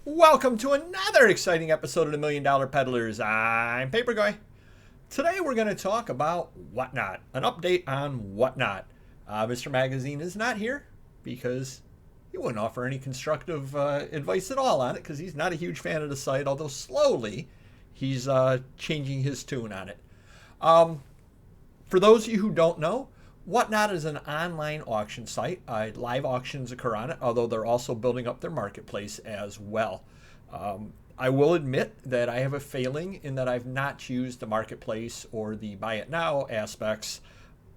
Welcome to another exciting episode of the Million Dollar Peddlers. I'm Papergoy. Today we're going to talk about Whatnot, an update on Whatnot. Mr. Magazine is not here because he wouldn't offer any constructive advice at all on it because he's not a huge fan of the site, although slowly he's changing his tune on it. For those of you who don't know, Whatnot is an online auction site. Live auctions occur on it, although they're also building up their marketplace as well. I will admit that I have a failing in that I've not used the marketplace or the buy it now aspects.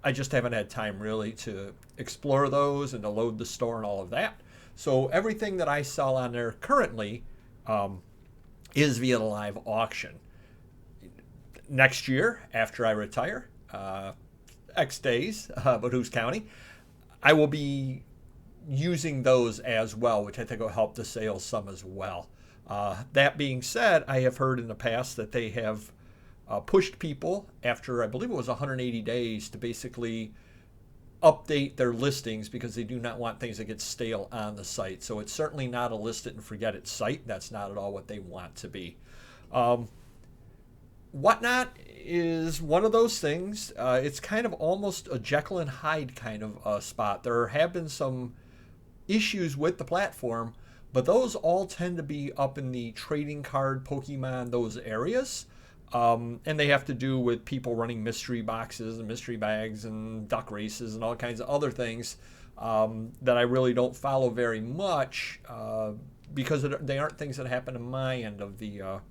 I just haven't had time really to explore those and to load the store and all of that. So everything that I sell on there currently is via the live auction. Next year, after I retire, X days, but who's counting? I will be using those as well, which I think will help the sales some as well. That being said, I have heard in the past that they have pushed people after, I believe it was 180 days, to basically update their listings because they do not want things that get stale on the site. So it's certainly not a list it and forget it site. That's not at all what they want to be. Whatnot is one of those things. It's kind of almost a Jekyll and Hyde kind of spot. There have been some issues with the platform, but those all tend to be up in the trading card, Pokemon, those areas. And they have to do with people running mystery boxes and mystery bags and duck races and all kinds of other things that I really don't follow very much because they aren't things that happen on my end of the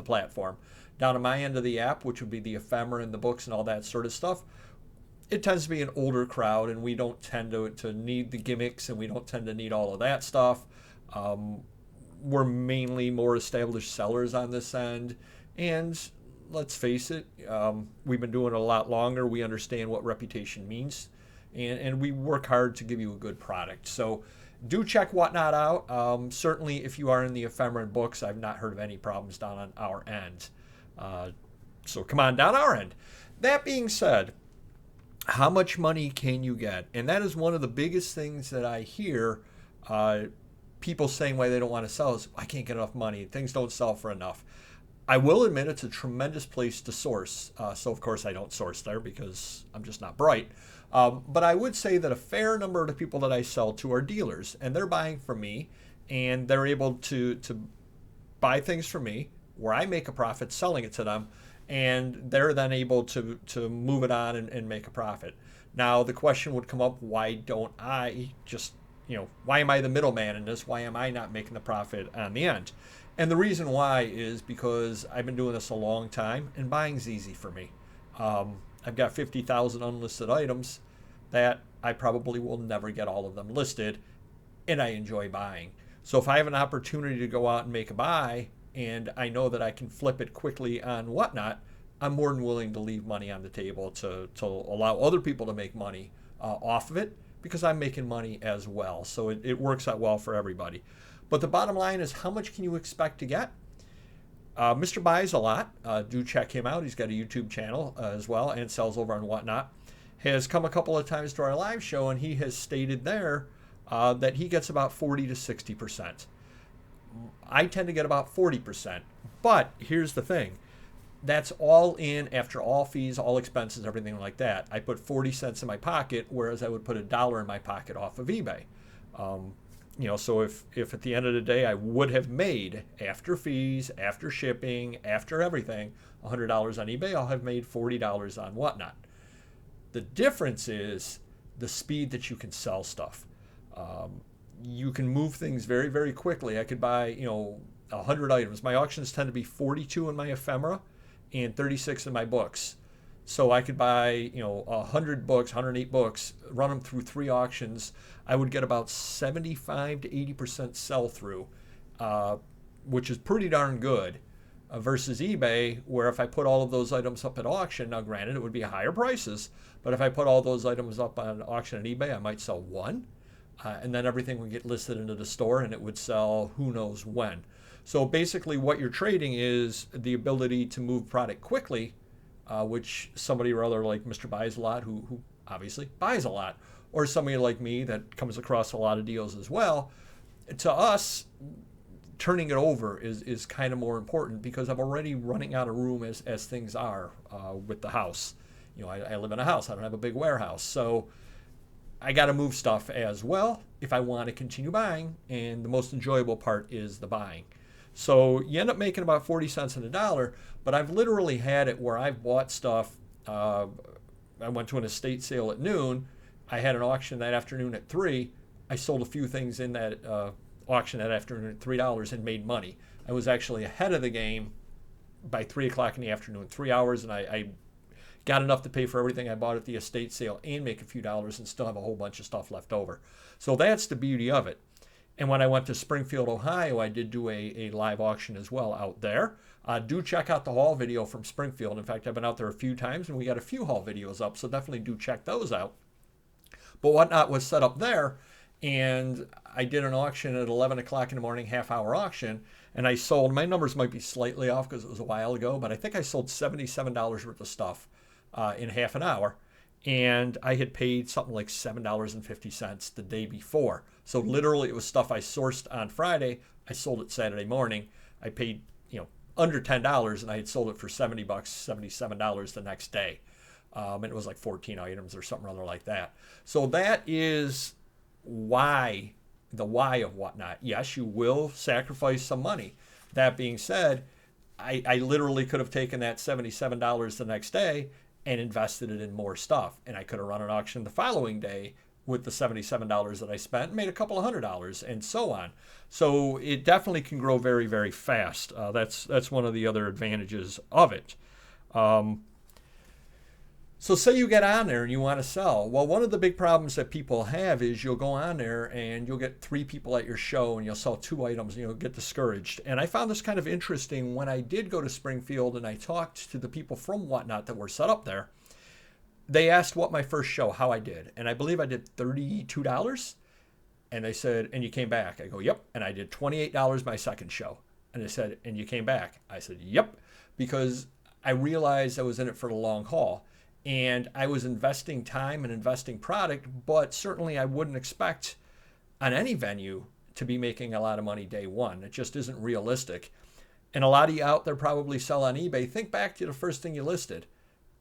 platform. Down on my end of the app, which would be the ephemera and the books and all that sort of stuff, it tends to be an older crowd, and we don't tend to need the gimmicks, and we don't tend to need all of that stuff. We're mainly more established sellers on this end, and let's face it, we've been doing it a lot longer. We understand what reputation means, and we work hard to give you a good product. So do check Whatnot out. Certainly, if you are in the ephemera and books, I've not heard of any problems down on our end. So come on down our end. That being said, how much money can you get? And that is one of the biggest things that I hear people saying why they don't want to sell is, I can't get enough money. Things don't sell for enough. I will admit it's a tremendous place to source. So, of course, I don't source there because I'm just not bright. But I would say that a fair number of the people that I sell to are dealers, and they're buying from me, and they're able to buy things from me where I make a profit selling it to them, and they're then able to move it on and make a profit. Now, the question would come up, why don't I just, why am I the middleman in this? Why am I not making the profit on the end? And the reason why is because I've been doing this a long time, and buying's easy for me. I've got 50,000 unlisted items that I probably will never get all of them listed, and I enjoy buying. So if I have an opportunity to go out and make a buy, and I know that I can flip it quickly on Whatnot, I'm more than willing to leave money on the table to allow other people to make money off of it because I'm making money as well. So it works out well for everybody. But the bottom line is, how much can you expect to get? Mr. Buys a Lot, do check him out. He's got a YouTube channel as well and sells over on Whatnot. Has come a couple of times to our live show, and he has stated there that he gets about 40 to 60%. I tend to get about 40%. But here's the thing. That's all in after all fees, all expenses, everything like that. I put 40 cents in my pocket, whereas I would put $1 in my pocket off of eBay. So if at the end of the day I would have made, after fees, after shipping, after everything, $100 on eBay, I'll have made $40 on Whatnot. The difference is the speed that you can sell stuff. You can move things very, very quickly. I could buy, 100 items. My auctions tend to be 42 in my ephemera and 36 in my books. So I could buy, 100 books, 108 books, run them through 3 auctions. I would get about 75 to 80% sell-through, which is pretty darn good, versus eBay, where if I put all of those items up at auction, now granted, it would be higher prices, but if I put all those items up on auction at eBay, I might sell one. And then everything would get listed into the store, and it would sell who knows when. So basically what you're trading is the ability to move product quickly, which somebody or other like Mr. Buys a Lot, who obviously buys a lot, or somebody like me that comes across a lot of deals as well. To us, turning it over is kind of more important because I'm already running out of room as things are with the house. I live in a house. I don't have a big warehouse. So I got to move stuff as well if I want to continue buying. And the most enjoyable part is the buying. So you end up making about 40 cents on the dollar, but I've literally had it where I've bought stuff. I went to an estate sale at noon. I had an auction that afternoon at 3. I sold a few things in that auction that afternoon at $3 and made money. I was actually ahead of the game by 3 o'clock in the afternoon, 3 hours, and I got enough to pay for everything I bought at the estate sale and make a few dollars and still have a whole bunch of stuff left over. So that's the beauty of it. And when I went to Springfield, Ohio, I did do a live auction as well out there. Do check out the haul video from Springfield. In fact, I've been out there a few times and we got a few haul videos up, so definitely do check those out. But Whatnot was set up there, and I did an auction at 11 o'clock in the morning, half-hour auction, and I sold, my numbers might be slightly off because it was a while ago, but I think I sold $77 worth of stuff in half an hour, and I had paid something like $7.50 the day before. So literally it was stuff I sourced on Friday. I sold it Saturday morning. I paid under $10, and I had sold it for $70, $77 the next day. And it was like 14 items or something other like that. So that is the why of Whatnot. Yes, you will sacrifice some money. That being said, I literally could have taken that $77 the next day and invested it in more stuff. And I could have run an auction the following day with the $77 that I spent and made a couple of $100 and so on. So it definitely can grow very, very fast. That's one of the other advantages of it. So say you get on there and you want to sell. Well, one of the big problems that people have is you'll go on there and you'll get 3 people at your show and you'll sell 2 items and you'll get discouraged. And I found this kind of interesting when I did go to Springfield and I talked to the people from Whatnot that were set up there. They asked what my first show, how I did. And I believe I did $32. And they said, and you came back. I go, yep. And I did $28 my second show. And they said, and you came back. I said, yep. Because I realized I was in it for the long haul. And I was investing time and investing product, but certainly I wouldn't expect on any venue to be making a lot of money day one. It just isn't realistic. And a lot of you out there probably sell on eBay. Think back to the first thing you listed.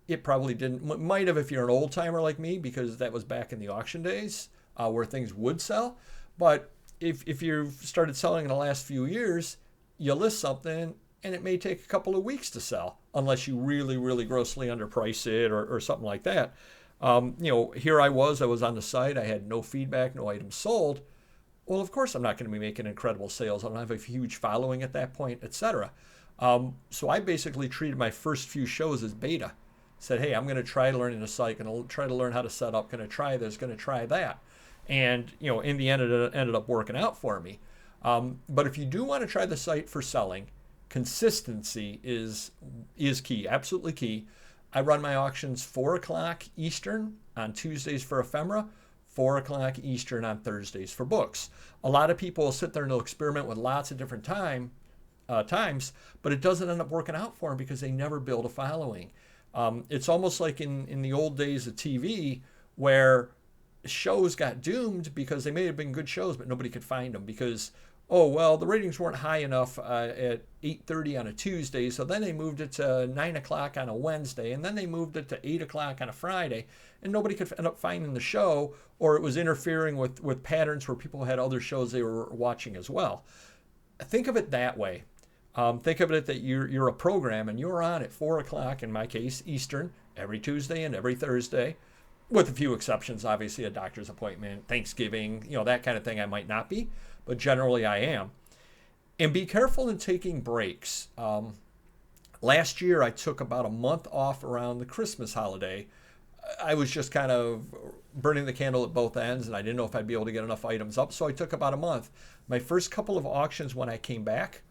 It probably didn't, might have if you're an old timer like me, because that was back in the auction days where things would sell. But if you've started selling in the last few years, you list something and it may take a couple of weeks to sell unless you really, really grossly underprice it or something like that. Here I was on the site. I had no feedback, no items sold. Well, of course, I'm not going to be making incredible sales. I don't have a huge following at that point, etc. So I basically treated my first few shows as beta. Said, hey, I'm going to try learning the site, going to try to learn how to set up, going to try this, going to try that. And, in the end, it ended up working out for me. But if you do want to try the site for selling, consistency is key, absolutely key. I run my auctions 4 o'clock Eastern on Tuesdays for ephemera, 4 o'clock Eastern on Thursdays for books. A lot of people will sit there and they'll experiment with lots of different times, but it doesn't end up working out for them because they never build a following. It's almost like in the old days of TV where shows got doomed because they may have been good shows, but nobody could find them because, the ratings weren't high enough at 8:30 on a Tuesday, so then they moved it to 9 o'clock on a Wednesday, and then they moved it to 8 o'clock on a Friday, and nobody could end up finding the show, or it was interfering with patterns where people had other shows they were watching as well. Think of it that way. Think of it that you're a program and you're on at 4 o'clock, in my case, Eastern, every Tuesday and every Thursday, with a few exceptions, obviously a doctor's appointment, Thanksgiving, that kind of thing I might not be, but generally I am. And be careful in taking breaks. Last year I took about a month off around the Christmas holiday. I was just kind of burning the candle at both ends and I didn't know if I'd be able to get enough items up, so I took about a month. My first couple of auctions when I came back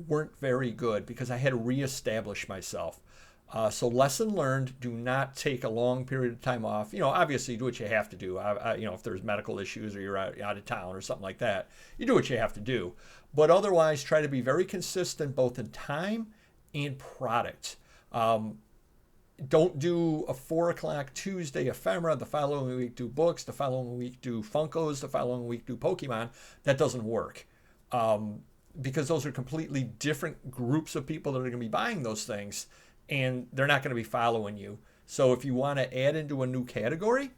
weren't very good because I had to reestablish myself. So lesson learned, do not take a long period of time off. Obviously do what you have to do. If there's medical issues or you're out of town or something like that, you do what you have to do. But otherwise, try to be very consistent both in time and product. Don't do a 4 o'clock Tuesday ephemera, the following week do books, the following week do Funkos, the following week do Pokemon. That doesn't work. because those are completely different groups of people that are going to be buying those things, and they're not going to be following you. So if you want to add into a new category,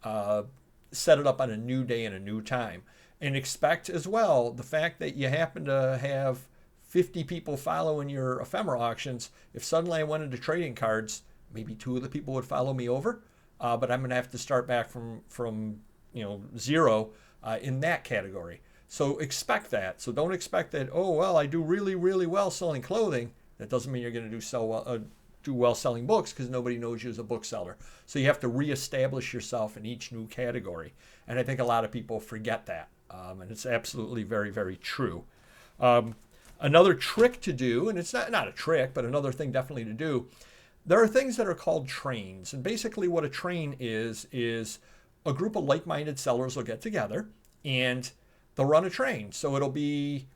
uh, set it up on a new day and a new time. And expect as well the fact that you happen to have 50 people following your ephemera auctions. If suddenly I went into trading cards, maybe 2 of the people would follow me over, but I'm going to have to start back from zero in that category. So expect that. So don't expect that. Oh well, I do really really well selling clothing. That doesn't mean you're going to do well selling books, because nobody knows you as a bookseller. So you have to reestablish yourself in each new category. And I think a lot of people forget that. And it's absolutely very, very true. Another trick to do, and it's not a trick, but another thing definitely to do, there are things that are called trains. And basically what a train is a group of like-minded sellers will get together and they'll run a train. So it'll be,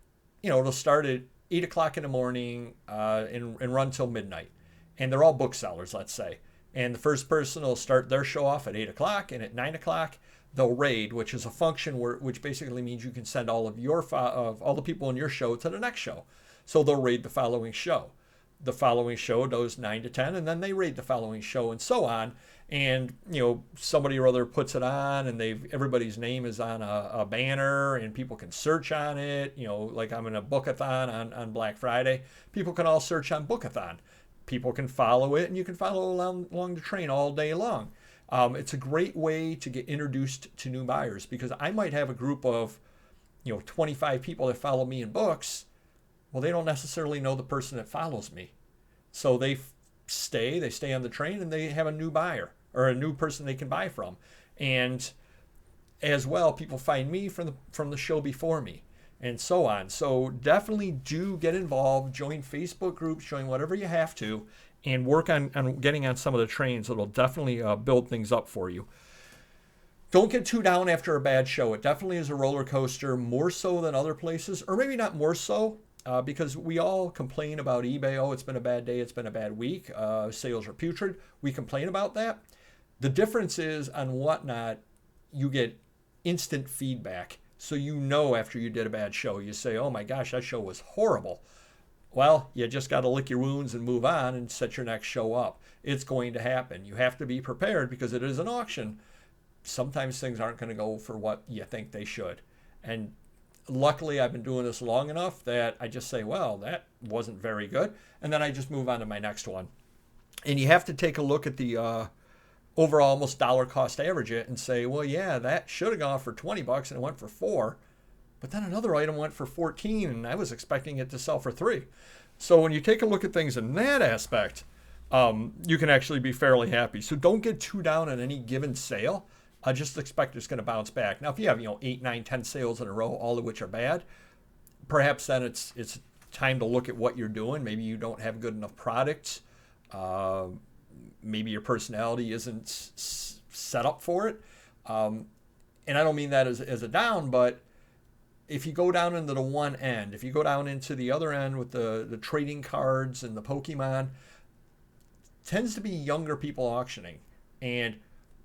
it'll start at 8 o'clock in the morning and run till midnight. And they're all booksellers, let's say. And the first person will start their show off at 8 o'clock, and at 9 o'clock, they'll raid, which is a function which basically means you can send all of all the people in your show to the next show. So they'll raid the following show. The following show goes 9 to 10, and then they raid the following show, and so on. And somebody or other puts it on, and everybody's name is on a banner, and people can search on it. Like I'm in a bookathon on Black Friday. People can all search on bookathon. People can follow it, and you can follow along the train all day long. It's a great way to get introduced to new buyers, because I might have a group of 25 people that follow me in books. Well, they don't necessarily know the person that follows me. So they stay on the train, and they have a new buyer or a new person they can buy from. And as well, people find me from the show before me, and so on. So definitely do get involved, join Facebook groups, join whatever you have to, and work on getting on some of the trains. It'll definitely build things up for you. Don't get too down after a bad show. It definitely is a roller coaster, more so than other places, or maybe not more so, because we all complain about eBay. Oh, it's been a bad day, it's been a bad week, sales are putrid. We complain about that. The difference is on Whatnot, you get instant feedback. So after you did a bad show, you say, oh my gosh, that show was horrible. Well, you just got to lick your wounds and move on and set your next show up. It's going to happen. You have to be prepared, because it is an auction. Sometimes things aren't going to go for what you think they should. And luckily, I've been doing this long enough that I just say, well, that wasn't very good. And then I just move on to my next one. And you have to take a look at the overall almost dollar cost average it and say, well, yeah, that should have gone for $20 and it went for $4. But then another item went for 14, and I was expecting it to sell for 3. So when you take a look at things in that aspect, you can actually be fairly happy. So don't get too down on any given sale. Just expect it's going to bounce back. Now, if you have 8, 9, 10 sales in a row, all of which are bad, perhaps then it's time to look at what you're doing. Maybe you don't have good enough products. Maybe your personality isn't set up for it. And I don't mean that as a down, but if you go down into the one end, if you go down into the other end with the trading cards and the Pokemon, tends to be younger people auctioning. And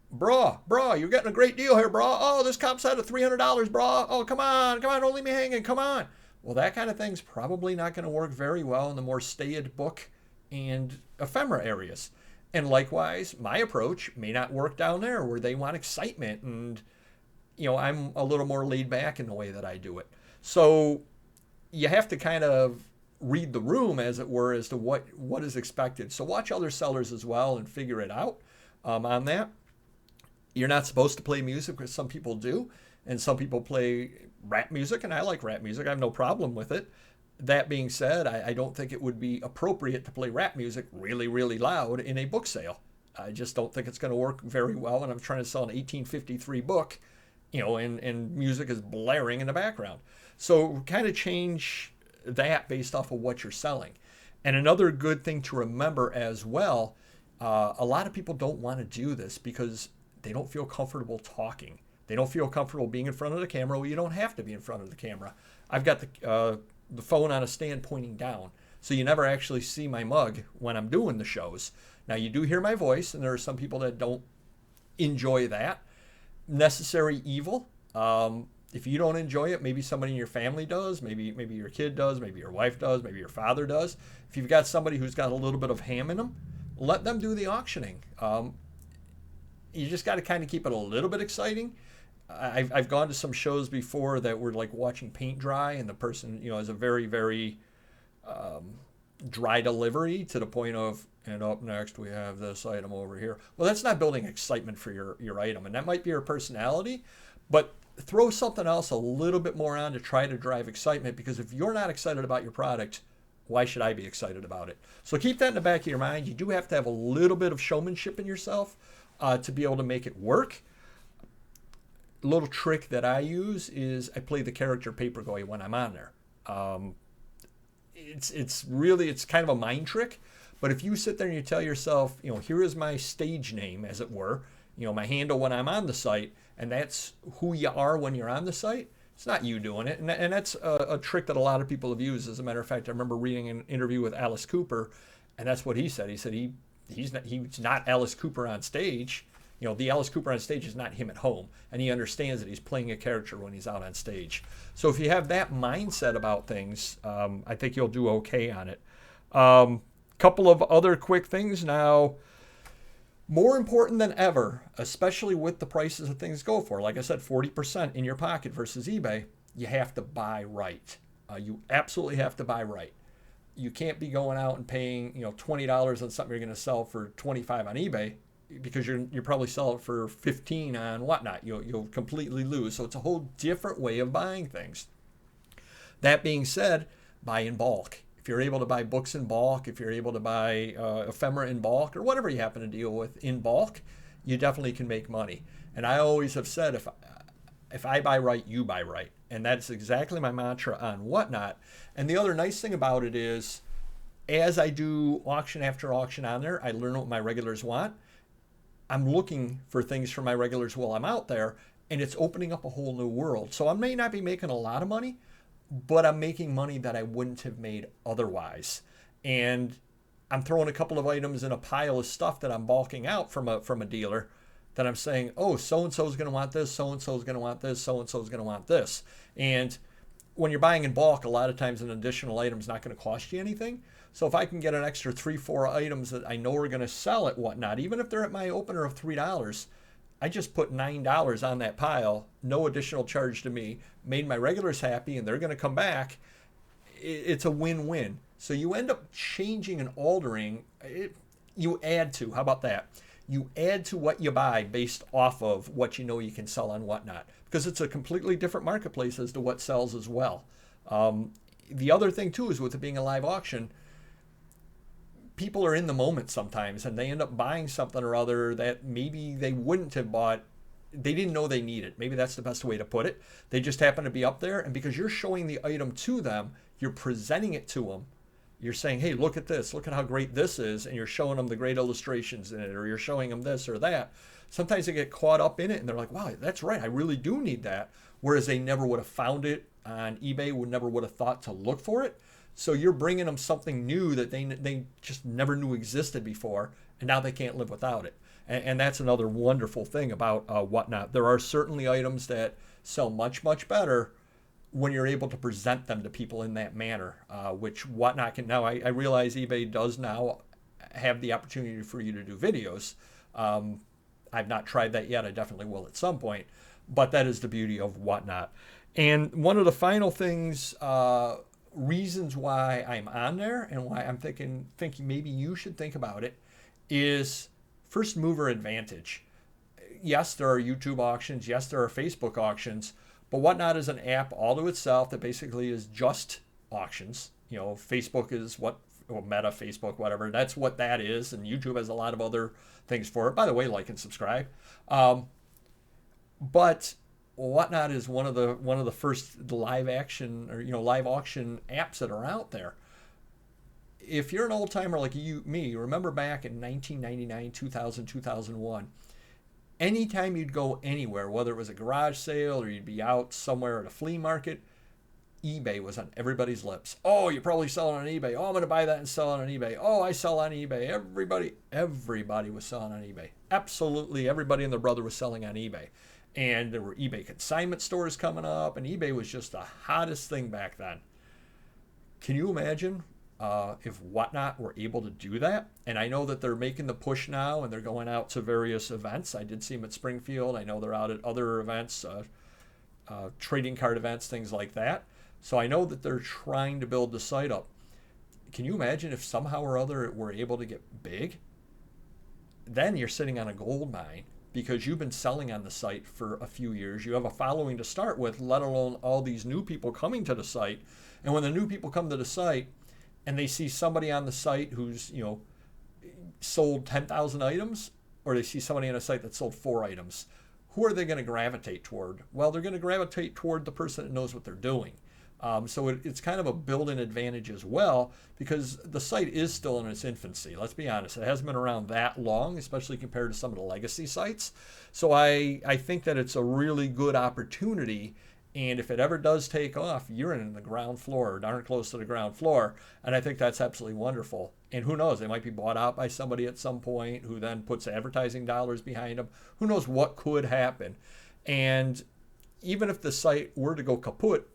bro, you're getting a great deal here, bro. Oh, this comp set of $300, bro. Oh, come on, don't leave me hanging, come on. Well, that kind of thing's probably not going to work very well in the more staid book and ephemera areas. And likewise, my approach may not work down there where they want excitement, and I'm a little more laid back in the way that I do it. So you have to kind of read the room, as it were, as to what is expected. So watch other sellers as well and figure it out on that. You're not supposed to play music, because some people do, and some people play rap music, and I like rap music. I have no problem with it. That being said, I don't think it would be appropriate to play rap music really, really loud in a book sale. I just don't think it's going to work very well when I'm trying to sell an 1853 book, and music is blaring in the background. So kind of change that based off of what you're selling. And another good thing to remember as well, a lot of people don't want to do this because they don't feel comfortable talking. They don't feel comfortable being in front of the camera. Well, you don't have to be in front of the camera. I've got the phone on a stand pointing down, so you never actually see my mug when I'm doing the shows. Now, you do hear my voice, and there are some people that don't enjoy that. Necessary evil. If If you don't enjoy it, maybe somebody in your family does, maybe your kid does, maybe your wife does, maybe your father does. If you've got somebody who's got a little bit of ham in them, let them do the auctioning. You just got to kind of keep it a little bit exciting. I've gone to some shows before that were like watching paint dry, and the person, has a very, very dry delivery to the point of, and up next we have this item over here. Well, that's not building excitement for your item, and that might be your personality, but throw something else a little bit more on to try to drive excitement, because if you're not excited about your product, why should I be excited about it? So keep that in the back of your mind. You do have to have a little bit of showmanship in yourself to be able to make it work. A little trick that I use is I play the character Papergoy when I'm on there. It's kind of a mind trick, but if you sit there and you tell yourself, here is my stage name, as it were, my handle when I'm on the site, and that's who you are when you're on the site. It's not you doing it, and that's a trick that a lot of people have used. As a matter of fact, I remember reading an interview with Alice Cooper, and that's what he said. He said he's not Alice Cooper on stage. The Alice Cooper on stage is not him at home, and he understands that he's playing a character when he's out on stage. So if you have that mindset about things, I think you'll do okay on it. Couple of other quick things now. More important than ever, especially with the prices that things go for, like I said, 40% in your pocket versus eBay, you have to buy right. You absolutely have to buy right. You can't be going out and paying $20 on something you're going to sell for $25 on eBay, because you probably sell it for $15 on whatnot. You'll completely lose. So it's a whole different way of buying things. That being said, buy in bulk. If you're able to buy books in bulk, if you're able to buy ephemera in bulk, or whatever you happen to deal with in bulk, you definitely can make money. And I always have said, if I buy right, you buy right. And that's exactly my mantra on whatnot. And the other nice thing about it is, as I do auction after auction on there, I learn what my regulars want. I'm looking for things from my regulars while I'm out there, and it's opening up a whole new world. So I may not be making a lot of money, but I'm making money that I wouldn't have made otherwise. And I'm throwing a couple of items in a pile of stuff that I'm bulking out from a dealer, that I'm saying, oh, so-and-so is going to want this, so-and-so is going to want this, so-and-so is going to want this. And when you're buying in bulk, a lot of times an additional item is not going to cost you anything. So if I can get an extra 3-4 items that I know are going to sell at whatnot, even if they're at my opener of $3, I just put $9 on that pile, no additional charge to me, made my regulars happy, and they're going to come back. It's a win-win. So you end up changing and altering. You add to, how about that? You add to what you buy based off of what you know you can sell on whatnot, because it's a completely different marketplace as to what sells as well. The other thing, too, is with it being a live auction, people are in the moment sometimes, and they end up buying something or other that maybe they wouldn't have bought. They didn't know they needed. Maybe that's the best way to put it. They just happen to be up there, and because you're showing the item to them, you're presenting it to them. You're saying, hey, look at this. Look at how great this is, and you're showing them the great illustrations in it, or you're showing them this or that. Sometimes they get caught up in it, and they're like, wow, that's right. I really do need that, whereas they never would have found it on eBay, never would have thought to look for it. So you're bringing them something new that they just never knew existed before, and now they can't live without it. And that's another wonderful thing about whatnot. There are certainly items that sell much, much better when you're able to present them to people in that manner, which whatnot can now. I realize eBay does now have the opportunity for you to do videos. I've not tried that yet. I definitely will at some point, but that is the beauty of whatnot. And one of the final things, reasons why I'm on there and why I'm thinking maybe you should think about it, is first mover advantage. Yes, there are YouTube auctions. Yes, there are Facebook auctions, but whatnot is an app all to itself that basically is just auctions. Facebook is Meta, Facebook, whatever. That's what that is, and YouTube has a lot of other things for it. By the way, like and subscribe. But whatnot is one of the first live auction apps that are out there. If you're an old timer like me, remember back in 1999, 2000, 2001, anytime you'd go anywhere, whether it was a garage sale or you'd be out somewhere at a flea market, eBay was on everybody's lips. Oh, you're probably selling on eBay. Oh, I'm going to buy that and sell it on eBay. Oh, I sell on eBay. Everybody was selling on eBay. Absolutely everybody and their brother was selling on eBay. And there were eBay consignment stores coming up, and eBay was just the hottest thing back then. Can you imagine if Whatnot were able to do that? And I know that they're making the push now, and they're going out to various events. I did see them at Springfield. I know they're out at other events, trading card events, things like that. So I know that they're trying to build the site up. Can you imagine if somehow or other it were able to get big? Then you're sitting on a gold mine, because you've been selling on the site for a few years. You have a following to start with, let alone all these new people coming to the site. And when the new people come to the site and they see somebody on the site who's, sold 10,000 items, or they see somebody on a site that sold 4 items, who are they going to gravitate toward? Well, they're going to gravitate toward the person that knows what they're doing. So it's kind of a built-in advantage as well, because the site is still in its infancy. Let's be honest. It hasn't been around that long, especially compared to some of the legacy sites. So I think that it's a really good opportunity. And if it ever does take off, you're in the ground floor, or darn close to the ground floor. And I think that's absolutely wonderful. And who knows, they might be bought out by somebody at some point who then puts advertising dollars behind them. Who knows what could happen. And even if the site were to go kaput,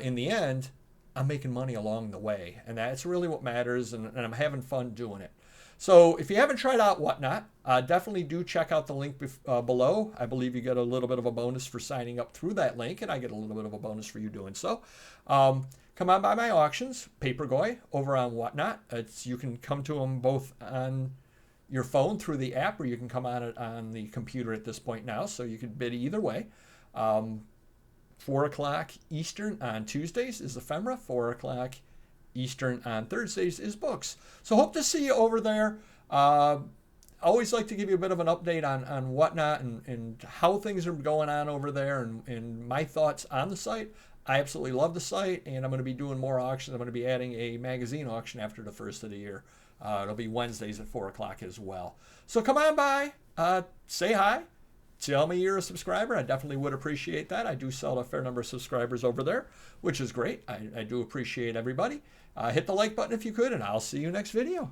in the end, I'm making money along the way. And that's really what matters. And I'm having fun doing it. So if you haven't tried out Whatnot, definitely do check out the link below. I believe you get a little bit of a bonus for signing up through that link, and I get a little bit of a bonus for you doing so. Come on by my auctions, Papergoy, over on Whatnot. You can come to them both on your phone through the app, or you can come on it on the computer at this point now, so you can bid either way. 4 o'clock Eastern on Tuesdays is ephemera. 4 o'clock Eastern on Thursdays is books. So hope to see you over there. Always like to give you a bit of an update on Whatnot and how things are going on over there, and my thoughts on the site. I absolutely love the site, and I'm going to be doing more auctions. I'm going to be adding a magazine auction after the first of the year. It'll be Wednesdays at 4 o'clock as well. So come on by, say hi. Tell me you're a subscriber. I definitely would appreciate that. I do sell a fair number of subscribers over there, which is great. I do appreciate everybody. Hit the like button if you could, and I'll see you next video.